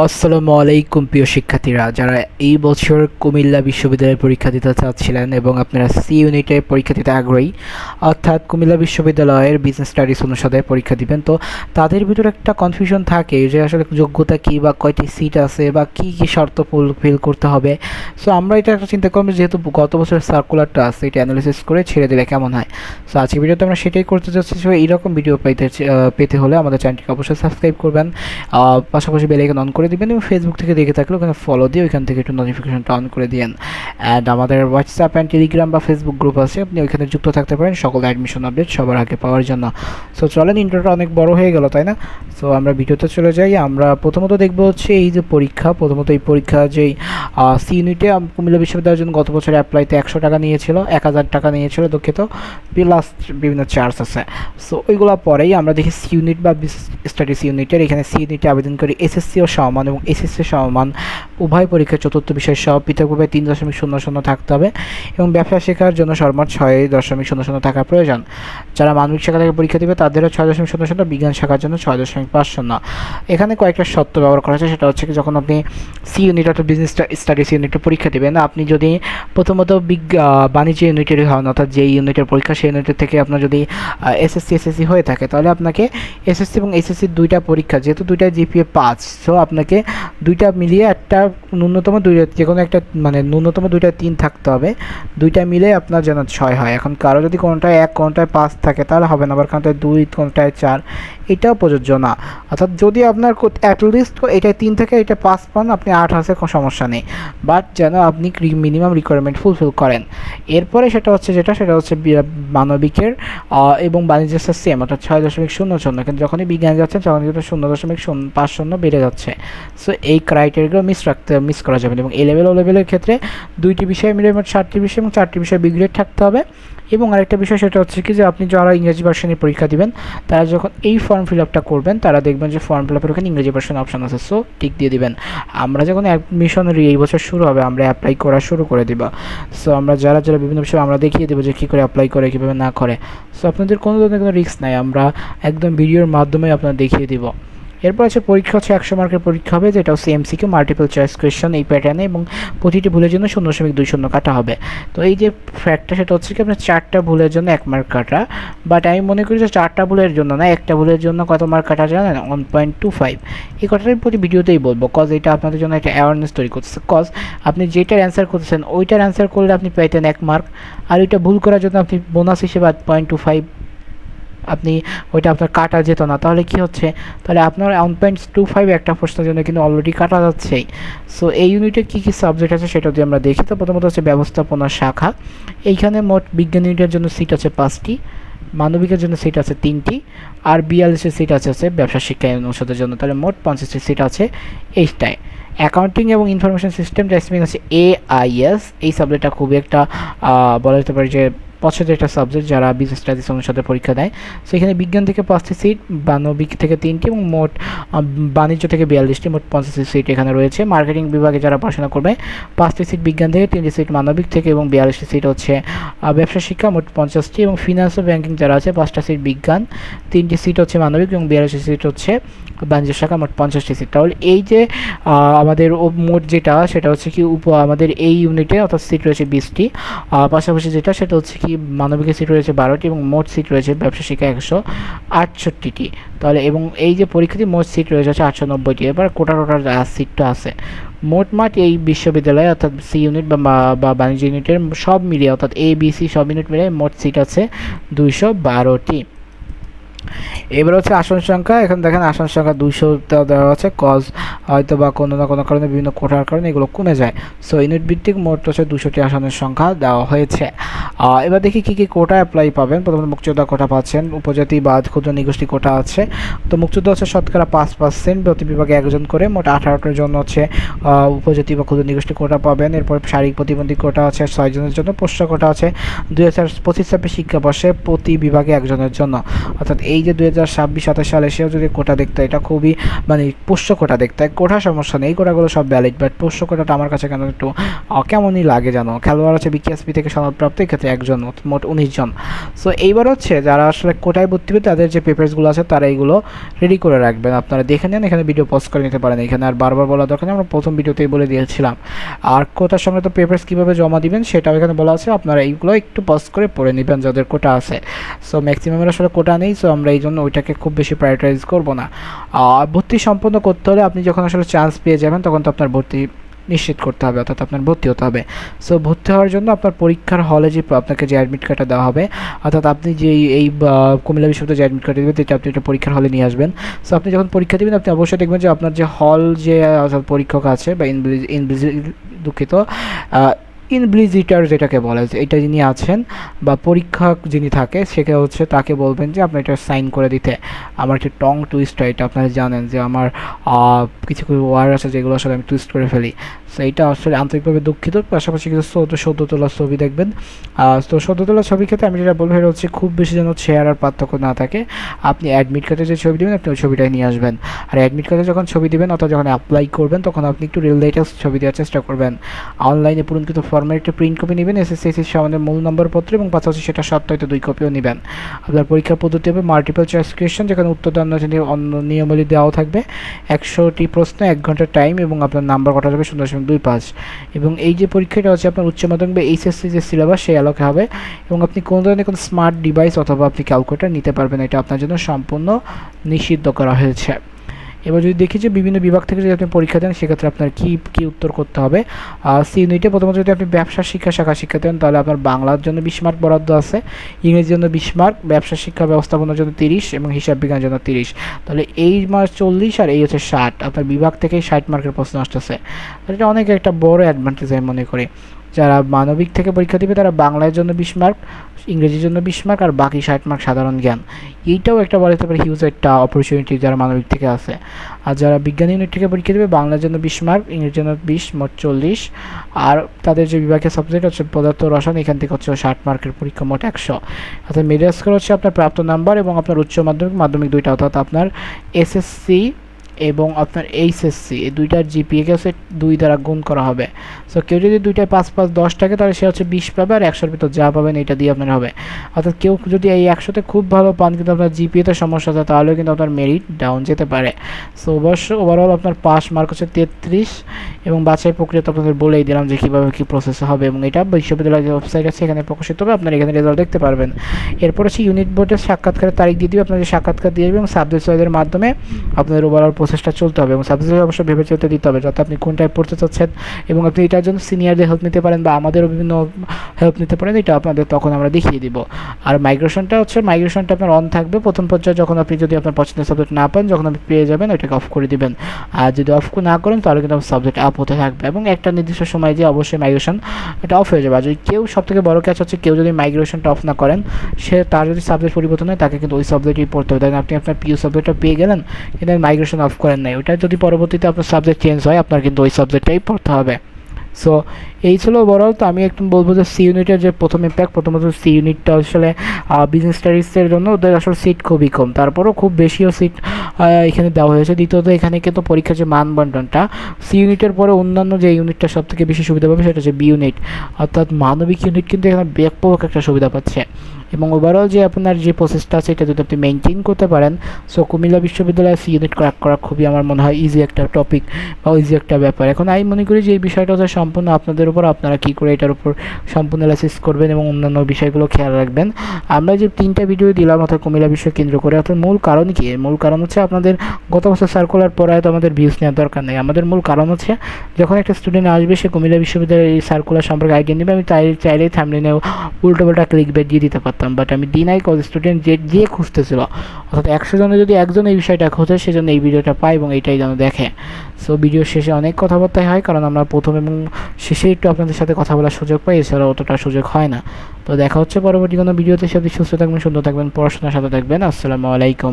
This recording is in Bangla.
আসসালামু আলাইকুম প্রিয় শিক্ষার্থীরা, যারা এই বছর কুমিল্লা বিশ্ববিদ্যালয়ের পরীক্ষা দিতে চাচ্ছিলেন এবং আপনারা সি ইউনিটের পরীক্ষা দিতে আগ্রহী, অর্থাৎ কুমিল্লা বিশ্ববিদ্যালয়ের বিজনেস স্টাডিজ অনুষদে পরীক্ষা দিবেন। তো তাদের ভিতরে একটা কনফিউশন থাকে যে আসলে যোগ্যতা কী বা কয়টি সিট আছে বা কী কী শর্ত ফুলফিল করতে হবে। সো আমরা এটা একটা চিন্তা করবো, যেহেতু গত বছরের সার্কুলারটা আছে, এটা অ্যানালিসিস করে ছেড়ে দিলে কেমন হয়। সো আজকে ভিডিওতে আমরা সেটাই করতে চাচ্ছি। সো এইরকম ভিডিও পেতে হলে আমাদের চ্যানেলটিকে অবশ্যই সাবস্ক্রাইব করবেন, পাশাপাশি বেল আইকন অন করে দিবেন এবং ফেসবুক থেকে দেখে থাকলে ওখানে ফলো দিয়ে ওইখান থেকে একটু নোটিফিকেশনটা অন করে দিন। অ্যান্ড আমাদের হোয়াটসঅ্যাপ অ্যান্ড টেলিগ্রাম বা ফেসবুক গ্রুপ আছে, আপনি ওইখানে যুক্ত থাকতে পারেন সকল অ্যাডমিশন আপডেট সবার আগে পাওয়ার জন্য। সো চলেন, ইন্ট্রোটা অনেক বড় হয়ে গেল তাই না? সো আমরা ভিডিওতে চলে যাই। আমরা প্রথমত দেখব হচ্ছে এই যে পরীক্ষা, প্রথমত এই পরীক্ষা যেই সি ইউনিটে কুমিল্লা বিশ্ববিদ্যালয়ের জন্য গত বছর অ্যাপ্লাইতে 100 টাকা নিয়েছিল, 1000 টাকা নিয়েছিল দুঃখিত, প্লাস বিভিন্ন চার্জ আছে। সো ওইগুলো পরেই আমরা দেখি সি ইউনিট বা স্টাডিজ ইউনিটের, এখানে সি ইউনিটে আবেদন করি এসএসসিও সমান এবং এসএসসি সমান উভয় পরীক্ষার চতুর্থ বিষয় সহ পৃথকভাবে 3.00 থাকতে হবে এবং ব্যবসা শেখার জন্য সর্বমোট 6.00 থাকা প্রয়োজন। যারা মানবিক শাখা থেকে পরীক্ষা দেবে তাদেরও 6.00, বিজ্ঞান শাখার জন্য 6.50। এখানে কয়েকটা শর্ত ব্যবহার করা হয়েছে, সেটা হচ্ছে কি, যখন আপনি সি ইউনিট অর্থাৎ বিজনেস স্টাডিজ ইউনিটে পরীক্ষা দেবেন, আপনি যদি প্রথমত বাণিজ্য ইউনিটেরই হন, অর্থাৎ যে ইউনিটের পরীক্ষা সেই ইউনিটের থেকে আপনার যদি এসএসসি হয়ে থাকে, তাহলে আপনাকে এসএসসি এবং এসএসসির দুইটা পরীক্ষা, যেহেতু দুইটা জিপিএ 5, সো আপনাকে দুইটা মিলিয়ে একটা ন্যূনতম দুইটা, যে কোনো একটা মানে ন্যূনতম দুইটা 3 থাকতে হবে, দুইটা মিলে আপনার যেন 6 হয়। এখন কারো যদি কোনোটায় 1 কোনোটায় 5 থাকে তাহলে হবে না, আবার কোনোটায় 2 কোনোটায় 4, এটাও প্রযোজ্য না। অর্থাৎ যদি আপনার অ্যাটলিস্ট এটায় 3 থেকে এটা 5 পান, আপনি 8 আছে, কোনো সমস্যা নেই, বাট যেন আপনি মিনিমাম রিকোয়ারমেন্ট ফুলফিল করেন। এরপরে সেটা হচ্ছে মানবিকের এবং বাণিজ্যের সেম, অর্থাৎ 6.00, কিন্তু যখনই বিজ্ঞান যাচ্ছে তখন কিন্তু 0.50 বেড়ে যাচ্ছে। সো এই ক্রাইটেরিয়াগুলো মিস করা যাবে না। এবং এ লেভেল ও লেভেলের ক্ষেত্রে দুইটি বিষয় মিলে মোট 4টি বিষয় এবং 4টি বিষয় বি গ্রেড থাকতে হবে। এবং আরেকটা বিষয় সেটা হচ্ছে কি, যে আপনি যারা ইংরেজি ভার্সনে পরীক্ষা দিবেন তারা যখন এই ফর্ম ফিল আপটা করবেন, তারা দেখবেন যে ফর্ম ফিল আপের ওখানে ইংরেজি ভার্সন অপশন আছে, সো টিক দিয়ে দিবেন। আমরা যখন অ্যাডমিশন এই বছর শুরু হবে, আমরা অ্যাপ্লাই করা শুরু করে দিব। সো আমরা যারা বিভিন্ন বিষয় আমরা দেখিয়ে দেবো যে কী করে অ্যাপ্লাই করে, কীভাবে না করে। সো আপনাদের কোনো ধরনের কোনো রিস্ক নাই, আমরা একদম ভিডিওর মাধ্যমে আপনারা দেখিয়ে দিব। এরপর হচ্ছে পরীক্ষা হচ্ছে 100 মার্কের পরীক্ষা হবে, যেটা হচ্ছে এমসিকিউ মাল্টিপল চয়েস কোয়েশ্চেন এই প্যাটার্নে, এবং প্রতিটি ভুলের জন্য 0.20 কাটা হবে। তো এই যে ফ্যাক্টটা সেটা হচ্ছে কি, আপনার 4টা ভুলের জন্য 1 মার্ক কাটা, বাট আমি মনে করি যে 4টা ভুলের জন্য না, একটা ভুলের জন্য কত মার্ক কাটা জানেন? 1.25। এই কথাটাই প্রতি ভিডিওতেই বলবো, কজ এটা আপনাদের জন্য একটা অ্যাওয়ারনেস তৈরি করতেছে। কজ আপনি যেটার অ্যান্সার করতেছেন ওইটার অ্যান্সার করলে আপনি পাইতেন 1 মার্ক, আর ওইটা ভুল করার জন্য আপনি বোনাস হিসেবে 0.25 আপনি ওইটা আপনার কাটা যেত না। তাহলে কি হচ্ছে, তাহলে আপনার 1.25 একটা প্রশ্নের জন্য কিন্তু অলরেডি কাটা যাচ্ছেই। সো এই ইউনিটে কী কী সাবজেক্ট আছে সেটা যদি আমরা দেখি, তো প্রথমত হচ্ছে ব্যবস্থাপনা শাখা। এইখানে মোট বিজ্ঞান ইউনিটের জন্য সিট আছে 5টি, মানবিকের জন্য সিট আছে 3টি, আর 42 সিট আছে ব্যবসা শিক্ষা অনুষদের জন্য, তাহলে মোট 50টি সিট আছে এইটায়। অ্যাকাউন্টিং এবং ইনফরমেশন সিস্টেম টেস্টিং আছে AIS। এই সাবজেক্টটা খুবই একটা বলা যেতে পারে যে পছন্দের একটা সাবজেক্ট যারা বিজনেস স্টাডিজ অনুষদে পরীক্ষা দেয়। সেখানে বিজ্ঞান থেকে 5টি সিট, মানবিক থেকে 3টি এবং মোট বাণিজ্য থেকে 42টি, মোট 85 সিট এখানে রয়েছে। মার্কেটিং বিভাগে যারা পড়াশোনা করবে 5টি সিট বিজ্ঞান থেকে, 3টি সিট মানবিক থেকে এবং 42টি সিট হচ্ছে ব্যবসা শিক্ষা, মোট 50টি। এবং ফিনান্স ও ব্যাংকিং যারা আছে 5টা সিট বিজ্ঞান, 3টি সিট হচ্ছে মানবিক এবং 42টি সিট হচ্ছে বাণিজ্য শাখা, মোট 50টি সিট। তাহলে এই যে আমাদের মোট যেটা সেটা হচ্ছে কি আমাদের এই ইউনিটে অর্থাৎ সিট রয়েছে 20টি, পাশাপাশি যেটা সেটা হচ্ছে কি মানবিকের সিট রয়েছে 12টি এবং মোট সিট রয়েছে ব্যবসা শিক্ষা 168টি। তাহলে এবং এই যে পরীক্ষাটি মোট সিট রয়েছে হচ্ছে 890টি। এবার কোটার সিটটা আছে মোট এই বিশ্ববিদ্যালয়ে, অর্থাৎ সি ইউনিট বা বাণিজ্য ইউনিটের সব মিলিয়ে, অর্থাৎ ABC সব ইউনিট মিলিয়ে মোট সিট আছে 212টি। এবার হচ্ছে আসন সংখ্যা। এখন দেখেন আসন সংখ্যা 200 দেওয়া আছে, কজ হয়তো বা কোনো না কোনো কারণে বিভিন্ন কোটার কারণে এগুলো কমে যায়। সো ইউনিট ভিত্তিক মোট হচ্ছে 200টি আসনের সংখ্যা দেওয়া হয়েছে। এবার দেখি কী কী কোটা অ্যাপ্লাই পাবেন। প্রথমত মুক্তিযোদ্ধা কোটা পাচ্ছেন, উপজাতি বা ক্ষুদ্র নিগোষ্ঠী কোটা আছে। তো মুক্তিযোদ্ধা হচ্ছে শতকরা 5%, প্রতি বিভাগে একজন করে, মোট 18টার জন্য হচ্ছে উপজাতি বা ক্ষুদ্র নিগোষ্ঠী কোটা পাবেন। এরপর শারীরিক প্রতিবন্ধী কোটা আছে 6 জনের জন্য, পোষ্য কোটা আছে 2025-26 শিক্ষাবর্ষে প্রতি বিভাগে একজনের জন্য, অর্থাৎ এই যে 2026-27 সালে সেও যদি কোটা দেখতো, এটা খুবই মানে পোষ্য কোটা দেখতো। কোটা সমস্যা নেই, কোটাগুলো সব ভ্যালিড, বাট পোষ্য কোটাটা আমার কাছে কেন একটু কেমনই লাগে জানো। খেলোয়াড় আছে বিকেএসপি থেকে সনদপ্রাপ্ত, এক্ষেত্রে একজন, মোট 19 জন। সো এইবার হচ্ছে যারা আসলে কোটায় ভর্তি হবে তাদের যে পেপারসগুলো আছে তারা এইগুলো রেডি করে রাখবেন। আপনারা দেখে নেন, এখানে ভিডিও পজ করে নিতে পারেন, এখানে আর বারবার বলা দরকার নেই, আমরা প্রথম ভিডিওতেই বলে দিয়েছিলাম। আর কোটার সঙ্গে তো পেপারস কীভাবে জমা দিবেন সেটাও এখানে বলা আছে, আপনারা এইগুলো একটু পজ করে পড়ে নেবেন যাদের কোটা আছে। সো ম্যাক্সিমামের আসলে কোটা নেই, সো আমরা এই জন্য ওইটাকে খুব বেশি প্রায়োরিটাইজ করব না। ভর্তি সম্পন্ন করতে হলে আপনি যখন আসলে চান্স পেয়ে যাবেন তখন তো আপনার ভর্তি নিশ্চিত করতে হবে, অর্থাৎ আপনার ভর্তি হতে হবে। সো ভর্তি হওয়ার জন্য আপনার পরীক্ষার হলে যে আপনাকে যে অ্যাডমিট কার্ডটা দেওয়া হবে, অর্থাৎ আপনি যে এই কুমিল্লা বিশ্ববিদ্যালয়ে যে অ্যাডমিট কার্ড দেবেন সেটা আপনি একটা পরীক্ষার হলে নিয়ে আসবেন। সো আপনি যখন পরীক্ষা দেবেন আপনি অবশ্যই দেখবেন যে আপনার যে হল যে অর্থাৎ পরীক্ষক আছে বা দুঃখিত ইনভিজিটার যেটাকে বলে, এটা যিনি আছেন বা পরীক্ষক যিনি থাকে সেটা হচ্ছে তাকে বলবেন যে আপনি এটা সাইন করে দিতে। আমার একটা টং টুইস্ট হয়, এটা আপনারা জানেন যে আমার কিছু কিছু ওয়ার্ড আছে যেগুলো আসলে আমি টুইস্ট করে ফেলি। সো এইটা আসলে আন্তরিকভাবে দুঃখিত। পাশাপাশি কিছু সদ্য তোলা ছবি দেখবেন। তো সদ্য তোলা ছবির ক্ষেত্রে আমি যেটা বলবো সেটা হচ্ছে খুব বেশি যেন চেহারার আর পার্থক্য না থাকে। আপনি অ্যাডমিট কার্ডে যে ছবি দেবেন আপনি ওই ছবিটাই নিয়ে আসবেন। আর অ্যাডমিট কার্ডে যখন ছবি দেবেন অথবা যখন অ্যাপ্লাই করবেন তখন আপনি একটু রিয়েল লেটেস্ট ছবি দেওয়ার চেষ্টা করবেন। অনলাইনে পূরণকৃত ফর্মের একটা প্রিন্ট কপি নেবেন, এসএসসি আমাদের মূল নম্বরপত্র, এবং পাশাপাশি সেটা সত্যায়িত 2 কপিও নেবেন। আপনার পরীক্ষার পদ্ধতি হবে মাল্টিপল চয়েস কোয়েশ্চেন, যেখানে উত্তরদান অন্য নিয়মাবলী দেওয়াও থাকবে। 100টি প্রশ্ন, 1 ঘন্টা টাইম, এবং আপনার নাম্বার কটা যাবে 0.25। এবং এই যে পরীক্ষাটা হচ্ছে আপনার উচ্চ মাধ্যমিক বা এইচএসসি যে সিলেবাস সেই আলোকে হবে, এবং আপনি কোনো ধরনের কোনো স্মার্ট ডিভাইস অথবা আপনি ক্যালকুলেটর নিতে পারবেন, এটা আপনার জন্য সম্পূর্ণ নিষিদ্ধ করা হয়েছে। এবার যদি দেখি যে বিভিন্ন বিভাগ থেকে যদি আপনি পরীক্ষা দেন সেক্ষেত্রে আপনার কী উত্তর করতে হবে। সি ইউনিটে প্রথমত যদি আপনি ব্যবসা শিক্ষা শাখা শিক্ষার্থী হন তাহলে আপনার বাংলার জন্য 20 মার্ক বরাদ্দ আছে, ইংরেজির জন্য 20 মার্ক, ব্যবসা শিক্ষা ব্যবস্থাপনার জন্য 30 এবং হিসাব বিজ্ঞানের জন্য 30। তাহলে এই মাস 40 আর এই হচ্ছে 60, আপনার বিভাগ থেকেই 60 মার্কের প্রশ্ন আসতেছে। এটা অনেক একটা বড় অ্যাডভান্টেজ আমি মনে করি। যারা মানবিক থেকে পরীক্ষা দেবে তারা বাংলার জন্য 20 মার্ক, ইংরেজির জন্য 20 মার্ক, আর বাকি 60 মার্ক সাধারণ জ্ঞান। এইটাও একটা বলতে পারে হিউজ একটা অপরচুনিটি যারা মানবিক থেকে আছে। আর যারা বিজ্ঞান ইউনিট থেকে পরীক্ষা দেবে বাংলার জন্য 20 মার্ক, ইংরেজির জন্য 20, মোট 40। আর তাদের যে বিভাগের সাবজেক্ট হচ্ছে পদার্থ রসায়ন, এখান থেকে হচ্ছে 60 মার্কের পরীক্ষা, মোট 100। অর্থাৎ মিডিয়া স্কোর হচ্ছে আপনার প্রাপ্ত নাম্বার এবং আপনার উচ্চ মাধ্যমিক দুইটা, অর্থাৎ আপনার এসএসসি এবং আপনার এইচএসসি এই দুইটার জিপিএকে হচ্ছে 2 দ্বারা গুণ করা হবে। সো কেউ যদি দুইটায় 5 দশ থাকে তাহলে সে হচ্ছে 20 পাবে, আর 100-র ভিতর যা পাবেন এটা দিয়ে আপনার হবে। অর্থাৎ কেউ যদি এই 100-তে খুব ভালো পান কিন্তু আপনার জিপিএতে সমস্যা আছে তাহলেও কিন্তু আপনার মেরিট ডাউন যেতে পারে। সো অবশ্য ওভারঅল আপনার পাস মার্ক হচ্ছে 33, এবং বাছাই প্রক্রিয়া তো আপনাদের বলেই দিলাম যে কীভাবে কী প্রসেস হবে, এবং এটা বিশ্ববিদ্যালয়ের যে ওয়েবসাইট আছে এখানে প্রকাশিত হবে, আপনারা এখানে রেজাল্ট দেখতে পারবেন। এরপর হচ্ছে ইউনিট বোর্ডের সাক্ষাৎকারের তারিখ দিয়ে দিবে, আপনার যে সাক্ষাৎকার দিয়ে দেবে এবং সাবজেক্ট চয়েসের মাধ্যমে আপনাদের ওভারঅল প্রসেসটা চলতে হবে, এবং সাবজেক্ট অবশ্যই ভেবে চলতে দিতে হবে যাতে আপনি কোনটায় পড়তে চাচ্ছেন, এবং আপনি এটার জন্য সিনিয়রদের হেল্প নিতে পারেন বা আমাদেরও বিভিন্ন হেল্প নিতে পারেন, এটা আপনাদের তখন আমরা দেখিয়ে দিব। আর মাইগ্রেশনটা আপনার অন থাকবে প্রথম পর্যায়ে, যখন আপনি যদি আপনার পছন্দের সাবজেক্ট না পান, যখন আপনি পেয়ে যাবেন ওইটাকে অফ করে দিবেন। আর যদি অফ না করেন তাহলে কিন্তু সাবজেক্ট আপ হতে থাকবে, এবং একটা নির্দিষ্ট সময় যে অবশ্যই মাইগ্রেশন এটা অফ হয়ে যাবে। আর যদি কেউ সবথেকে বড় কাজ হচ্ছে কেউ যদি মাইগ্রেশনটা অফ না করেন, তার যদি সাবজেক্ট পরিবর্তন হয় তাকে কিন্তু ওই সাবজেক্টই পড়তে হবে। তাই আপনি আপনার প্রিয় সাবজেক্টটা পেয়ে গেলেন কিন্তু মাইগ্রেশন অফ করেন নাই, ওটা যদি পরবর্তীতে আপনার সাবজেক্ট চেঞ্জ হয় আপনার কিন্তু ওই সাবজেক্টটাই পড়তে হবে। সো এই ছিল ওভারঅল। তো আমি একটু বলবো যে সি ইউনিটের যে প্রথম ইম্প্যাক্ট, প্রথমত সি ইউনিটটা আসলে বিজনেস স্টাডিজের জন্য ওদের আসলে সিট খুবই কম, তারপরও খুব বেশিও সিট এখানে দেওয়া হয়েছে। দ্বিতীয়ত এখানে কিন্তু পরীক্ষার যে মানবন্টনটা সি ইউনিটের পরে অন্যান্য যে ইউনিটটা সব থেকে বেশি সুবিধা পাবে সেটা হচ্ছে বি ইউনিট, অর্থাৎ মানবিক ইউনিট কিন্তু এখানে ব্যাপক একটা সুবিধা পাচ্ছে। এবং ওভারঅল যে আপনার যে প্রসেসটা আছে এটা যদি আপনি মেনটেন করতে পারেন, সো কুমিল্লা বিশ্ববিদ্যালয়ে সি ইউনিট ক্র্যাক করা খুবই আমার মনে হয় ইজি একটা টপিক বা ইজি একটা ব্যাপার। এখন আমি মনে করি যে এই বিষয়টা হচ্ছে সম্পূর্ণ আপনাদের উপর, আপনারা কী করে এটার উপর সম্পূর্ণ অ্যানালাইসিস করবেন এবং অন্যান্য বিষয়গুলো খেয়াল রাখবেন। আমরা যে 3টা ভিডিও দিলাম অর্থাৎ কুমিল্লা বিষয় কেন্দ্র করে, অর্থাৎ মূল কারণ কি? মূল কারণ হচ্ছে আপনাদের গত বছর সার্কুলার পরে হয়তো আমাদের ভিউজ নেওয়ার দরকার নেই। আমাদের মূল কারণ হচ্ছে যখন একটা স্টুডেন্ট আসবে সে কুমিল্লা বিশ্ববিদ্যালয়ের এই সার্কুলার সম্পর্কে আইডিয়া নেবে, আমি চাইলেই থাম্বনেইলে উল্টোপাল্টা ক্লিকবেট দিয়ে দিতে পারতাম, বাট আমি দিই নাই। কজ স্টুডেন্ট যে খুঁজতেছিল, অর্থাৎ 100 জনে যদি একজন এই বিষয়টা খোঁজে সেজন্য এই ভিডিওটা পায় এবং এইটাই যেন দেখে। সো ভিডিও শেষে অনেক কথাবার্তাই হয় কারণ আমরা প্রথম এবং শেষে একটু আপনাদের সাথে কথা বলার সুযোগ পাই, এছাড়া অতটা সুযোগ হয় না। তো দেখা হচ্ছে পরবর্তী কোনো ভিডিওতে। সাথে সুস্থ থাকবেন, সুন্দর থাকবেন, পড়াশোনার সাথে থাকবেন। আসসালামু আলাইকুম।